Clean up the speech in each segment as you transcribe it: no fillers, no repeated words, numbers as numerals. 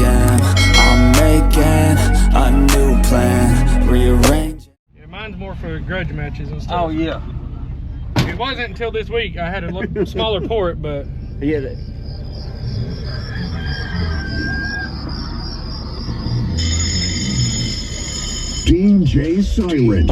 am. I'm making a new plan, rearrange. Yeah, mine's more for grudge matches and stuff. Oh yeah. It wasn't until this week I had a smaller port, but Yeah. DJ Siren.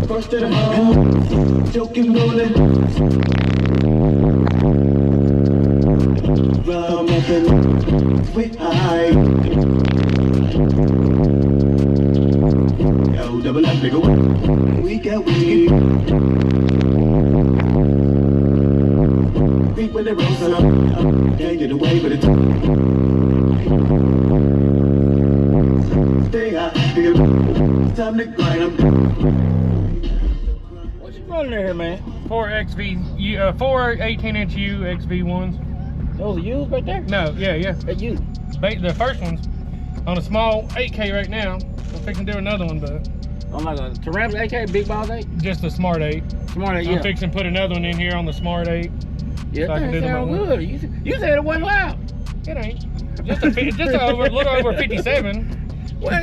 First of the month, joking rolling. Rum up and we high. Yo, double up, nigga. We got weed. Creep with the rose up. Can't get away with it. Stay high, nigga. Time to grind up. What you running there, man? 4 18-inch U XV1s. Those are used right there? No, yeah. They're used. The first one's on a small 8K right now. I'm fixing to do another one, but I'm like a Taramps AK, big balls 8? just a Smart 8. Smart 8, I'm yeah. fixing to put another one in here on the Smart 8. Yeah, so I can do that them sound at good. You said it wasn't loud. It ain't. Just a little over 57. Well, I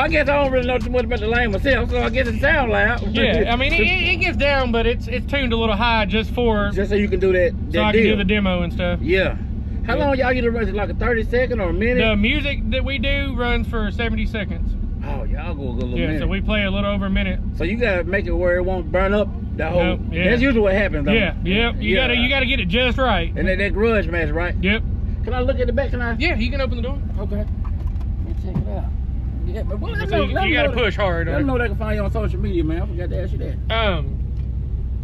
guess I don't really know too much about the lane myself, so I guess it sounds loud. Yeah, I mean it gets down, but it's tuned a little high just so so you can do that I can do the demo and stuff. Yeah. How long y'all get to run? Is it like a 30-second or a minute? The music that we do runs for 70 seconds. Oh, y'all go a good little minute. Yeah, so we play a little over a minute. So you gotta make it where it won't burn up the whole. Nope, yeah. That's usually what happens. Though. Yeah, yep. You gotta get it just right. And that grudge match, right? Yep. Can I look at the back? Can I? Yeah, you can open the door. Okay. Let me check it out. Yeah, but well, So you gotta push hard. Let them know they can find you on social media, man. I forgot to ask you that.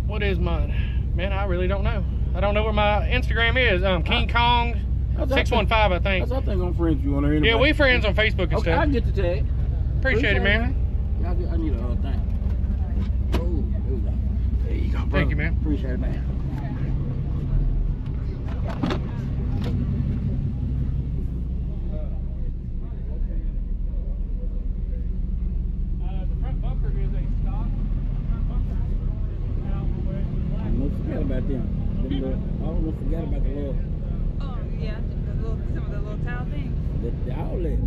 What is mine? Man, I really don't know. I don't know where my Instagram is. King Kong 615, I think. I think I'm friends with you on there. Anyway. Yeah, we friends on Facebook and okay, stuff. I get the tag. Appreciate it, man. I need a whole thing. Oh, there you go, bro. Thank you, man. Appreciate it, man. The front bumper is a stock. Front bumper. I almost forgot about them. I almost forgot about the little. Oh yeah, some of the little towel things. The outlet.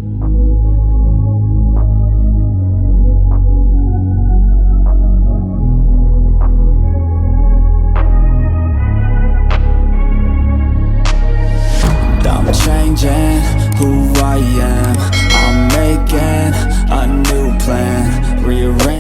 I'm changing who I am. I'm making a new plan, rearrange.